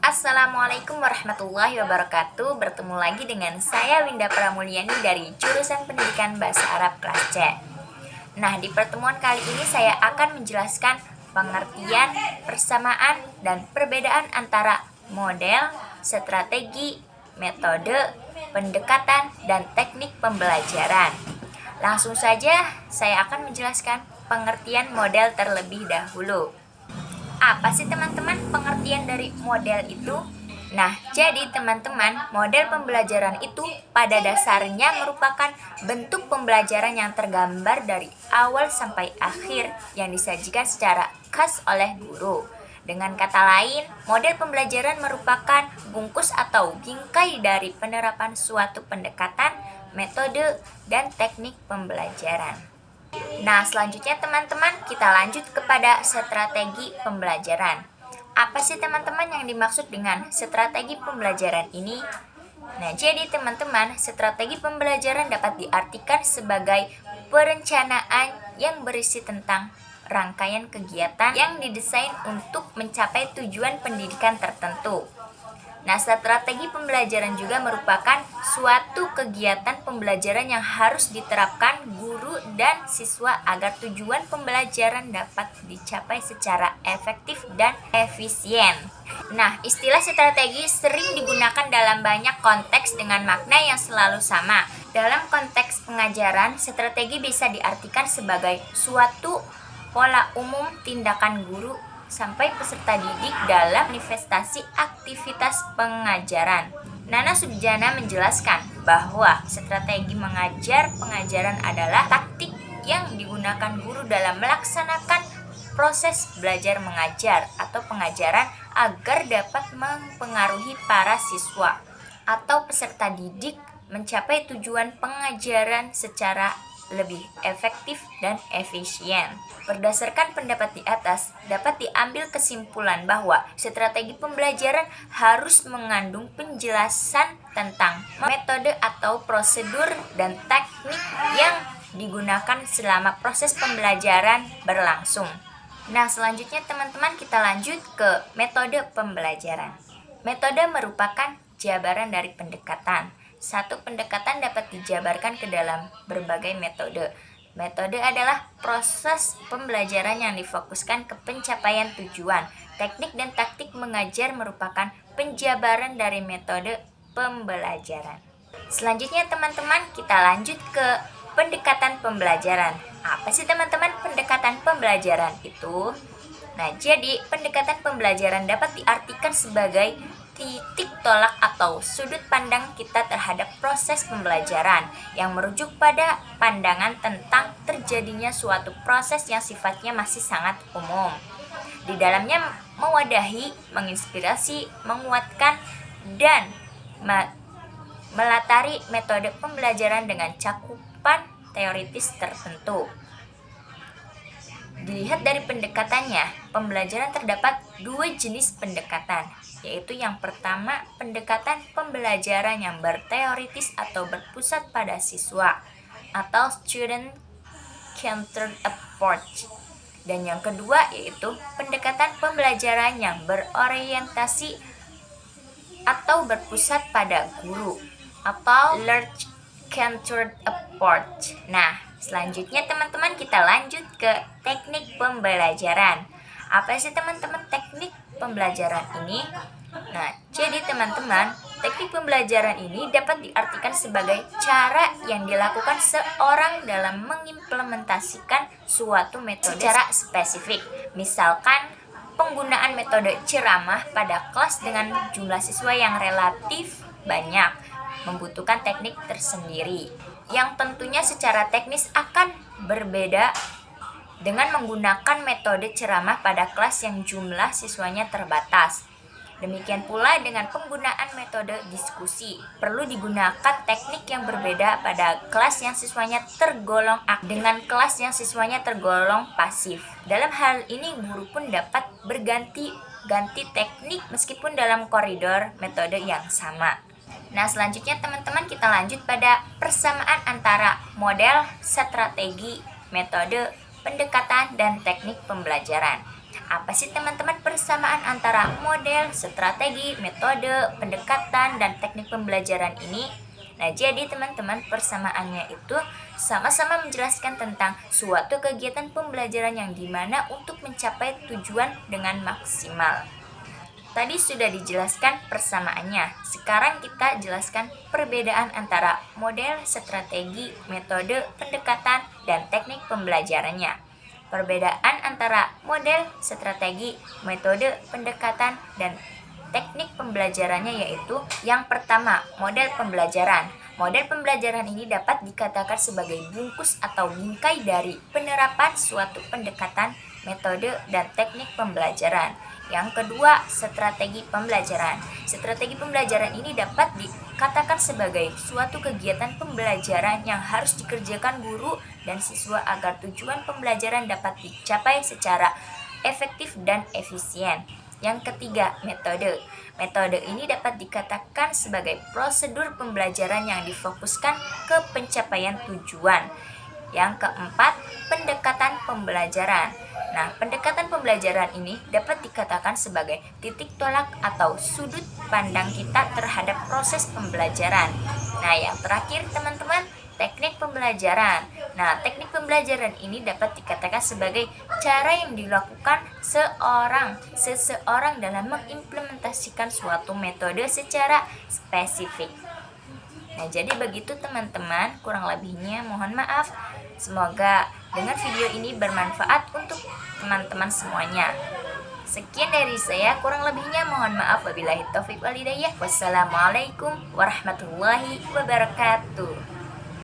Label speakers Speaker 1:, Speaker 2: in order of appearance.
Speaker 1: Assalamualaikum warahmatullahi wabarakatuh. Bertemu lagi dengan saya Winda Pramulyani dari jurusan Pendidikan Bahasa Arab kelas C. Nah, di pertemuan kali ini saya akan menjelaskan pengertian, persamaan, dan perbedaan antara model, strategi, metode, pendekatan, dan teknik pembelajaran. Langsung saja saya akan menjelaskan pengertian model terlebih dahulu. Apa sih teman-teman pengertian dari model itu? Nah, jadi teman-teman, model pembelajaran itu pada dasarnya merupakan bentuk pembelajaran yang tergambar dari awal sampai akhir yang disajikan secara khas oleh guru. Dengan kata lain, model pembelajaran merupakan bungkus atau bingkai dari penerapan suatu pendekatan, metode, dan teknik pembelajaran. Nah, selanjutnya teman-teman, kita lanjut kepada strategi pembelajaran. Apa sih teman-teman yang dimaksud dengan strategi pembelajaran ini? Nah, jadi teman-teman, strategi pembelajaran dapat diartikan sebagai perencanaan yang berisi tentang rangkaian kegiatan yang didesain untuk mencapai tujuan pendidikan tertentu. Nah, strategi pembelajaran juga merupakan suatu kegiatan pembelajaran yang harus diterapkan guru dan siswa agar tujuan pembelajaran dapat dicapai secara efektif dan efisien. Nah, istilah strategi sering digunakan dalam banyak konteks dengan makna yang selalu sama. Dalam konteks pengajaran, strategi bisa diartikan sebagai suatu pola umum tindakan guru sampai peserta didik dalam manifestasi aktivitas pengajaran. Nana Sudjana menjelaskan bahwa strategi mengajar pengajaran adalah taktik yang digunakan guru dalam melaksanakan proses belajar mengajar atau pengajaran agar dapat mempengaruhi para siswa atau peserta didik mencapai tujuan pengajaran secara lebih efektif dan efisien. Berdasarkan pendapat di atas, dapat diambil kesimpulan bahwa strategi pembelajaran harus mengandung penjelasan tentang metode atau prosedur dan teknik yang digunakan selama proses pembelajaran berlangsung. Nah, selanjutnya teman-teman, kita lanjut ke metode pembelajaran. Metode merupakan jabaran dari pendekatan. Satu pendekatan dapat dijabarkan ke dalam berbagai metode. Metode adalah proses pembelajaran yang difokuskan ke pencapaian tujuan. Teknik dan taktik mengajar merupakan penjabaran dari metode pembelajaran. Selanjutnya teman-teman, kita lanjut ke pendekatan pembelajaran. Apa sih teman-teman pendekatan pembelajaran itu? Nah, jadi pendekatan pembelajaran dapat diartikan sebagai titik tolak atau sudut pandang kita terhadap proses pembelajaran yang merujuk pada pandangan tentang terjadinya suatu proses yang sifatnya masih sangat umum. Di dalamnya mewadahi, menginspirasi, menguatkan, dan melatari metode pembelajaran dengan cakupan teoritis tertentu. Dilihat dari pendekatannya, pembelajaran terdapat dua jenis pendekatan, yaitu yang pertama pendekatan pembelajaran yang berteoritis atau berpusat pada siswa atau student-centered approach, dan yang kedua yaitu pendekatan pembelajaran yang berorientasi atau berpusat pada guru atau learner-centered approach. Nah, selanjutnya teman-teman, kita lanjut ke teknik pembelajaran. Apa sih teman-teman teknik pembelajaran ini? Nah, jadi teman-teman, teknik pembelajaran ini dapat diartikan sebagai cara yang dilakukan seorang dalam mengimplementasikan suatu metode secara spesifik. Misalkan, penggunaan metode ceramah pada kelas dengan jumlah siswa yang relatif banyak membutuhkan teknik tersendiri, yang tentunya secara teknis akan berbeda dengan menggunakan metode ceramah pada kelas yang jumlah siswanya terbatas. Demikian pula dengan penggunaan metode diskusi. Perlu digunakan teknik yang berbeda pada kelas yang siswanya tergolong aktif dengan kelas yang siswanya tergolong pasif. Dalam hal ini, guru pun dapat berganti-ganti teknik meskipun dalam koridor metode yang sama. Nah, selanjutnya teman-teman, kita lanjut pada persamaan antara model, strategi, metode, pendekatan, dan teknik pembelajaran. Apa sih teman-teman persamaan antara model, strategi, metode, pendekatan, dan teknik pembelajaran ini? Nah, jadi teman-teman persamaannya itu sama-sama menjelaskan tentang suatu kegiatan pembelajaran yang dimana untuk mencapai tujuan dengan maksimal. Tadi sudah dijelaskan persamaannya. Sekarang kita jelaskan perbedaan antara model, strategi, metode, pendekatan, dan teknik pembelajarannya. Perbedaan antara model, strategi, metode, pendekatan, dan teknik pembelajarannya yaitu yang pertama, model pembelajaran. Model pembelajaran ini dapat dikatakan sebagai bungkus atau bingkai dari penerapan suatu pendekatan, metode, dan teknik pembelajaran. Yang kedua, strategi pembelajaran. Strategi pembelajaran ini dapat dikatakan sebagai suatu kegiatan pembelajaran yang harus dikerjakan guru dan siswa agar tujuan pembelajaran dapat dicapai secara efektif dan efisien. Yang ketiga, metode. Metode ini dapat dikatakan sebagai prosedur pembelajaran yang difokuskan ke pencapaian tujuan. Yang keempat, pendekatan pembelajaran. Nah, pendekatan pembelajaran ini dapat dikatakan sebagai titik tolak atau sudut pandang kita terhadap proses pembelajaran. Nah, yang terakhir teman-teman, teknik pembelajaran. Nah, teknik pembelajaran ini dapat dikatakan sebagai cara yang dilakukan seseorang dalam mengimplementasikan suatu metode secara spesifik. Nah, jadi begitu teman-teman, kurang lebihnya mohon maaf. Semoga dengan video ini bermanfaat untuk teman-teman semuanya. Sekian dari saya, kurang lebihnya mohon maaf. Wabillahi taufiq wal hidayah. Wassalamualaikum warahmatullahi wabarakatuh.